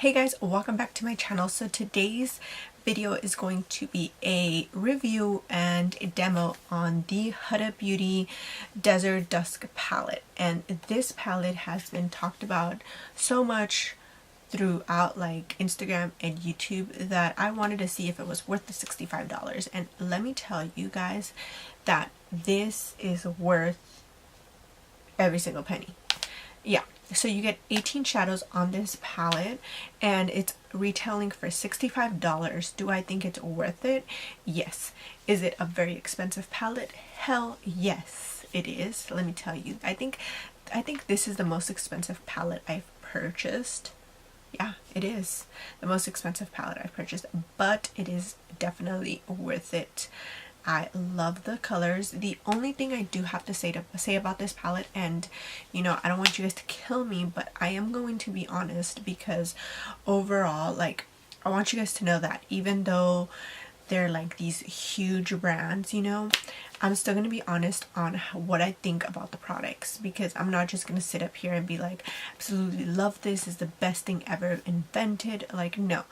Hey guys, welcome back to my channel. So today's video is going to be a review and a demo on the Huda Beauty Desert Dusk palette, and this palette has been talked about so much throughout like Instagram and YouTube that I wanted to see if it was worth the $65. And let me tell you guys that this is worth every single penny. Yeah, so you get 18 shadows on this palette and it's retailing for $65. Do I think it's worth it? Yes. Is it a very expensive palette? Hell yes it is. Let me tell you, I think this is the most expensive palette I've purchased. Yeah, it is the most expensive palette I've purchased, but it is definitely worth it. I love the colors. The only thing I do have to say about this palette, and you know, I don't want you guys to kill me, but I am going to be honest, because overall, like, I want you guys to know that even though they're like these huge brands, you know, I'm still going to be honest on what I think about the products, because I'm not just going to sit up here and be like, absolutely love this, is the best thing ever invented. Like, no.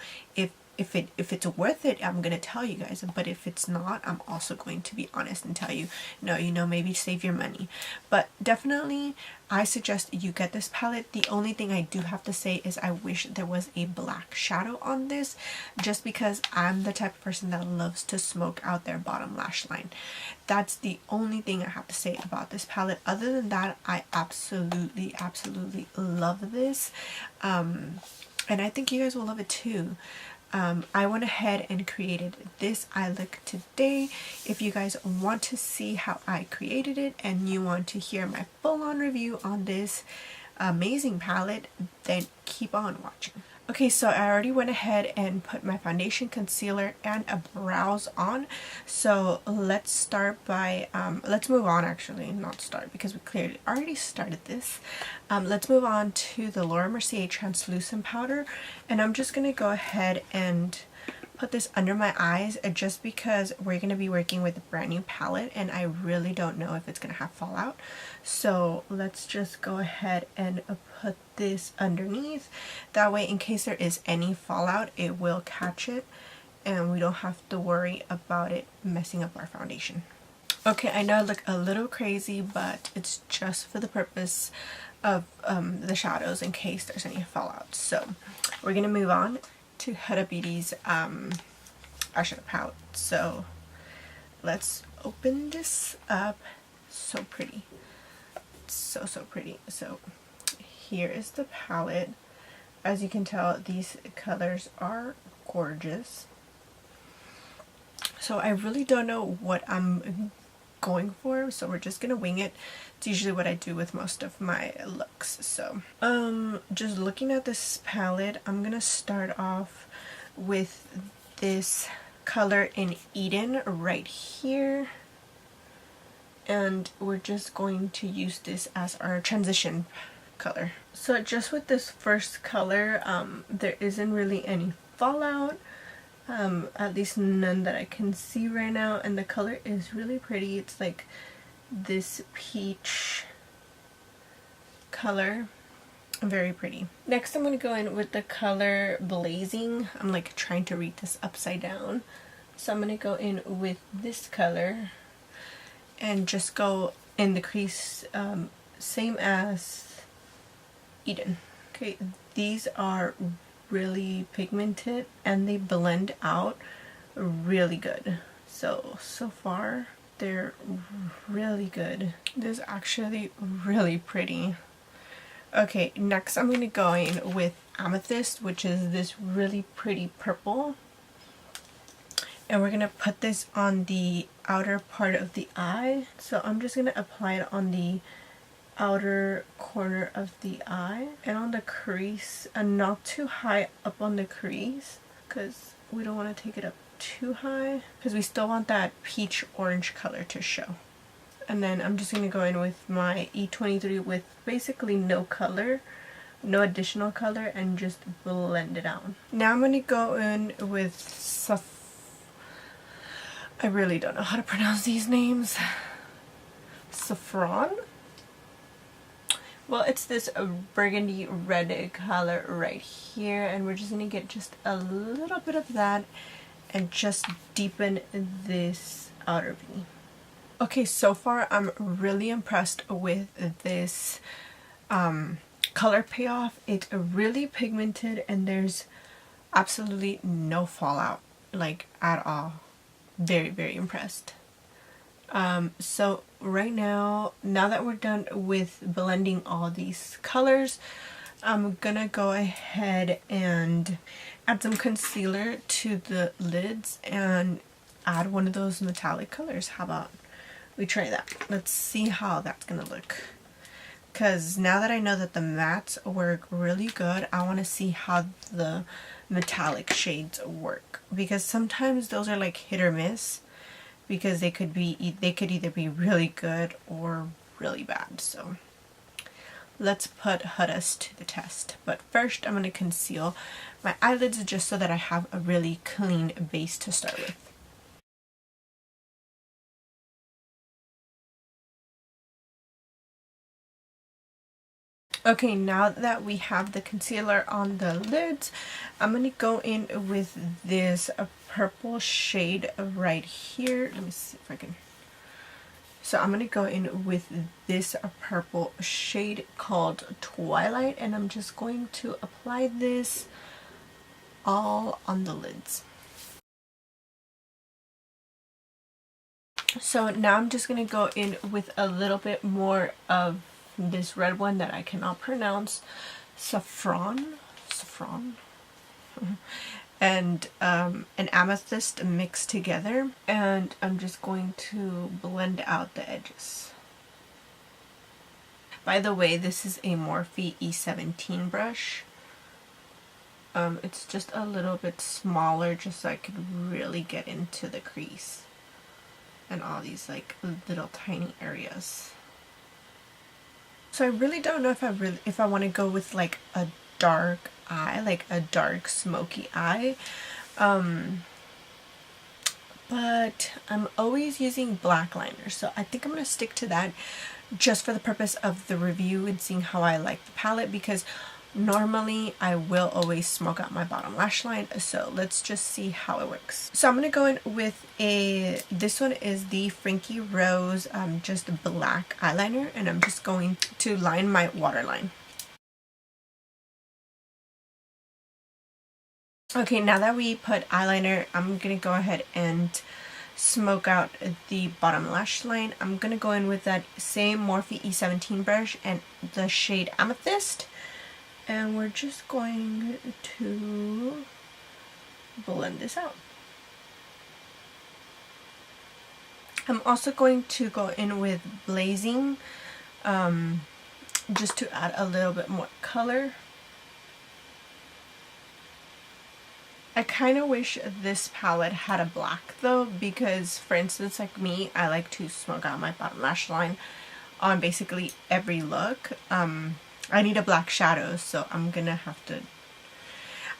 If it's worth it, I'm gonna tell you guys, but if it's not, I'm also going to be honest and tell you, no, you know, maybe save your money. But definitely I suggest you get this palette. The only thing I do have to say is I wish there was a black shadow on this, just because I'm the type of person that loves to smoke out their bottom lash line. That's the only thing I have to say about this palette. Other than that, I absolutely love this, and I think you guys will love it too. I went ahead and created this eye look today. If you guys want to see how I created it and you want to hear my full-on review on this amazing palette, then keep on watching. Okay, so I already went ahead and put my foundation, concealer, and a brows on. So let's start by, let's move on, actually, not start, because we clearly already started this. Let's move on to the Laura Mercier translucent powder, and I'm just going to go ahead and put this under my eyes, just because we're going to be working with a brand new palette and I really don't know if it's going to have fallout. So let's just go ahead and put this underneath. That way, in case there is any fallout, it will catch it and we don't have to worry about it messing up our foundation. Okay, I know I look a little crazy, but it's just for the purpose of the shadows in case there's any fallout. So we're going to move on to Huda Beauty's eyeshadow palette. So let's open this up. So pretty. So pretty. So here is the palette. As you can tell, these colors are gorgeous. So I really don't know what I'm going for, so we're just gonna wing it. It's usually what I do with most of my looks. So just looking at this palette, I'm gonna start off with this color in Eden right here, and we're just going to use this as our transition color. So just with this first color, there isn't really any fallout, at least none that I can see right now, and the color is really pretty. It's like this peach color, very pretty. Next, I'm going to go in with the color Blazing. I'm like trying to read this upside down, so I'm going to go in with this color and just go in the crease, same as Eden. Okay, these are really pigmented and they blend out really good. So far they're really good. This is actually really pretty. Okay, next I'm going to go in with Amethyst, which is this really pretty purple, and we're going to put this on the outer part of the eye. So I'm just going to apply it on the outer corner of the eye and on the crease, and not too high up on the crease because we don't want to take it up too high, because we still want that peach orange color to show. And then I'm just going to go in with my E23 with basically no color, no additional color, and just blend it out. Now I'm going to go in with I really don't know how to pronounce these names. Saffron Well, it's this burgundy red color right here, and we're just gonna get just a little bit of that and just deepen this outer V. Okay, so far I'm really impressed with this color payoff. It's really pigmented and there's absolutely no fallout, like, at all. Very, very impressed. So right now that we're done with blending all these colors, I'm gonna go ahead and add some concealer to the lids and add one of those metallic colors. How about we try that? Let's see how that's gonna look. Because now that I know that the mattes work really good, I want to see how the metallic shades work. Because sometimes those are like hit or miss. Because they could either be really good or really bad. So let's put Huda's to the test. But first I'm going to conceal my eyelids just so that I have a really clean base to start with. Okay, now that we have the concealer on the lids, I'm going to go in with this purple shade right here. Let me see if I can. So I'm going to go in with this purple shade called Twilight, and I'm just going to apply this all on the lids. So now I'm just going to go in with a little bit more of this red one that I cannot pronounce, saffron, and an amethyst mixed together, and I'm just going to blend out the edges. By the way, this is a Morphe E17 brush. It's just a little bit smaller just so I could really get into the crease and all these like little tiny areas. So I really don't know if I want to go with like a dark eye, like a dark smoky eye. But I'm always using black liner, so I think I'm going to stick to that just for the purpose of the review and seeing how I like the palette, because normally I will always smoke out my bottom lash line. So let's just see how it works. So I'm going to go in with this one is the Frankie Rose just black eyeliner, and I'm just going to line my waterline. Okay, now that we put eyeliner, I'm going to go ahead and smoke out the bottom lash line. I'm going to go in with that same Morphe E17 brush and the shade Amethyst. And we're just going to blend this out. I'm also going to go in with Blazing just to add a little bit more color. I kind of wish this palette had a black though, because for instance, like me, I like to smoke out my bottom lash line on basically every look. I need a black shadow, so I'm gonna have to,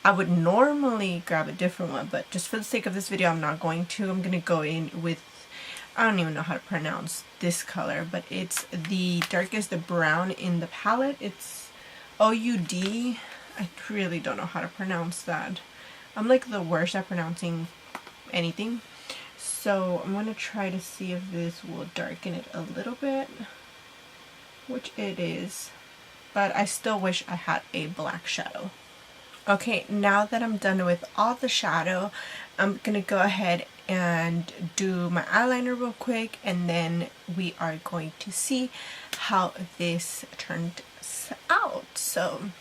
I would normally grab a different one, but just for the sake of this video I'm not going to. I'm gonna go in with, I don't even know how to pronounce this color, but it's the darkest brown in the palette. It's OUD. I really don't know how to pronounce that. I'm like the worst at pronouncing anything. So I'm going to try to see if this will darken it a little bit, which it is, but I still wish I had a black shadow. Okay, now that I'm done with all the shadow, I'm going to go ahead and do my eyeliner real quick, and then we are going to see how this turned out. So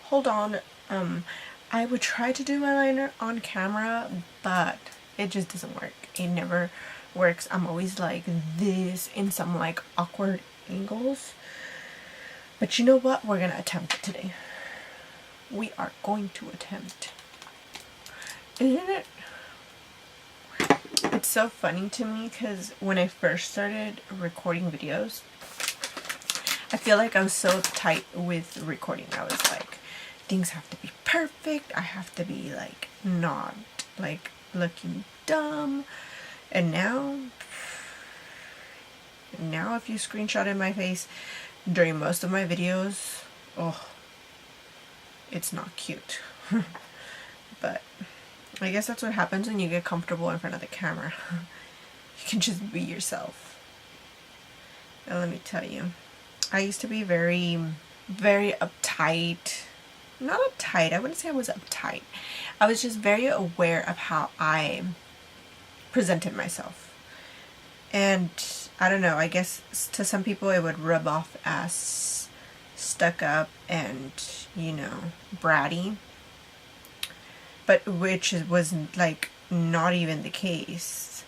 hold on. I would try to do my liner on camera, but it just doesn't work. It never works. I'm always like this in some like awkward angles. But you know what? We're gonna attempt it today. We are going to attempt. Isn't it? It's so funny to me because when I first started recording videos, I feel like I was so tight with recording. I was like, things have to be perfect. I have to be like not like looking dumb. And now if you screenshotted my face, during most of my videos, oh, it's not cute. But I guess that's what happens when you get comfortable in front of the camera. You can just be yourself. And let me tell you, I used to be very, very uptight. Not uptight, I wouldn't say I was uptight. I was just very aware of how I presented myself. And I don't know, I guess to some people it would rub off as stuck up and, you know, bratty. But which was like not even the case.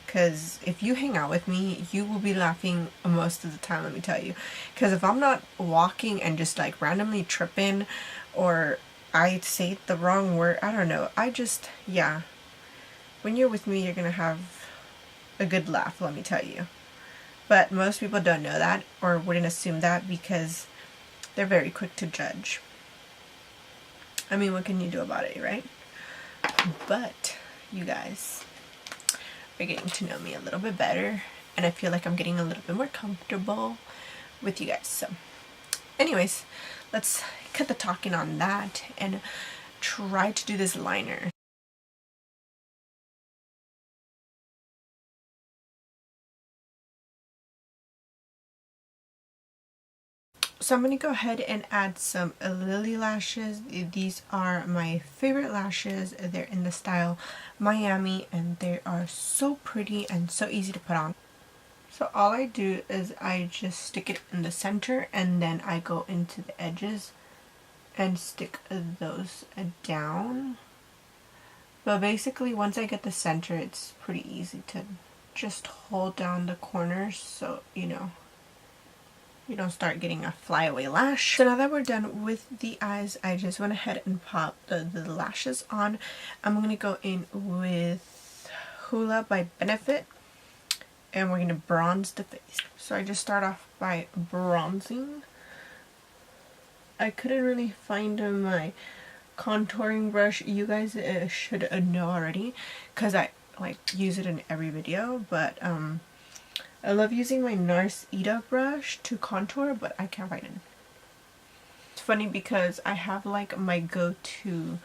Because if you hang out with me, you will be laughing most of the time, let me tell you. Because if I'm not walking and just like randomly tripping, or I say the wrong word, I don't know. Yeah. When you're with me, you're going to have a good laugh, let me tell you. But most people don't know that or wouldn't assume that because they're very quick to judge. I mean, what can you do about it, right? But you guys are getting to know me a little bit better, and I feel like I'm getting a little bit more comfortable with you guys. So anyways, let's cut the talking on that and try to do this liner. So I'm going to go ahead and add some Lily lashes. These are my favorite lashes. They're in the style Miami, and they are so pretty and so easy to put on. So all I do is I just stick it in the center, and then I go into the edges and stick those down. But basically once I get the center, it's pretty easy to just hold down the corners so, you know, you don't start getting a flyaway lash. So now that we're done with the eyes, I just went ahead and popped the lashes on. I'm going to go in with Hula by Benefit, and we're going to bronze the face. So I just start off by bronzing. I couldn't really find my contouring brush. You guys should know already because I like use it in every video, but I love using my NARS Ida brush to contour, but I can't find it. It's funny because I have like my go-to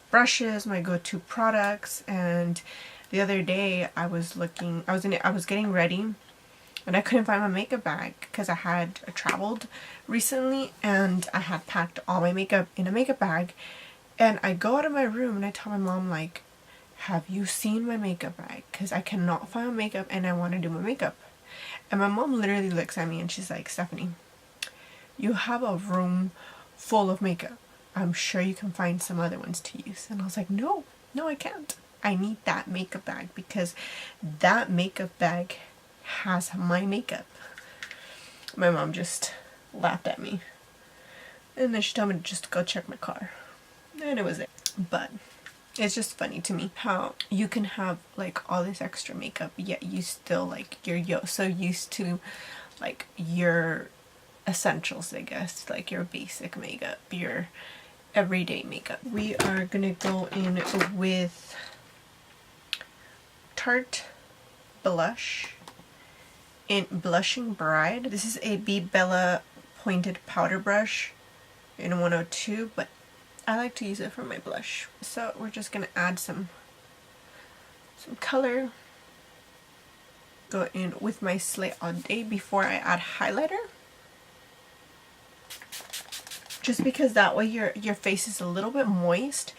brushes, my go-to products, and the other day I was getting ready and I couldn't find my makeup bag because I had traveled recently and I had packed all my makeup in a makeup bag, and I go out of my room and I tell my mom, like, have you seen my makeup bag? Because I cannot find my makeup and I want to do my makeup. And my mom literally looks at me and she's like, Stephanie, you have a room full of makeup. I'm sure you can find some other ones to use. And I was like, no, I can't. I need that makeup bag because that makeup bag has my makeup. My mom just laughed at me. And then she told me to just go check my car. And it was it. But it's just funny to me how you can have like all this extra makeup, yet you still like you're so used to like your essentials, I guess, like your basic makeup, your everyday makeup. We are gonna go in with Tarte blush in Blushing Bride. This is a B Bella pointed powder brush in 102, but I like to use it for my blush. So we're just gonna add some color. Go in with my Slay All Day before I add highlighter. Just because that way your face is a little bit moist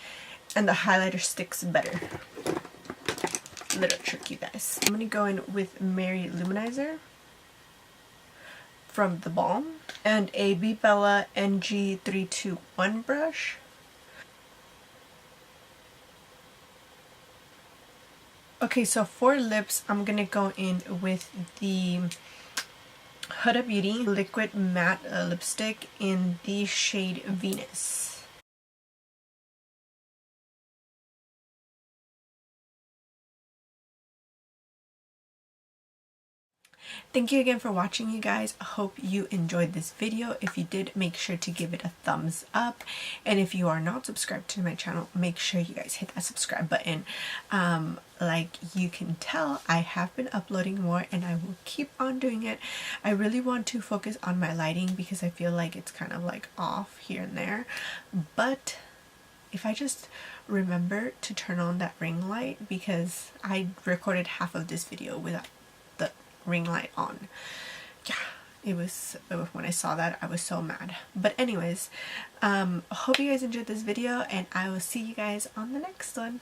and the highlighter sticks better. Little trick, you guys. I'm gonna go in with Mary Luminizer from The Balm and a B Bella NG321 brush. Okay, so for lips, I'm gonna go in with the Huda Beauty Liquid Matte Lipstick in the shade Venus. Thank you again for watching, you guys. I hope you enjoyed this video. If you did, make sure to give it a thumbs up, and if you are not subscribed to my channel, make sure you guys hit that subscribe button. Like you can tell, I have been uploading more and I will keep on doing it. I really want to focus on my lighting because I feel like it's kind of like off here and there, but if I just remember to turn on that ring light, because I recorded half of this video without the ring light on. Yeah, it was, when I saw that I was so mad. But anyways, hope you guys enjoyed this video, and I will see you guys on the next one.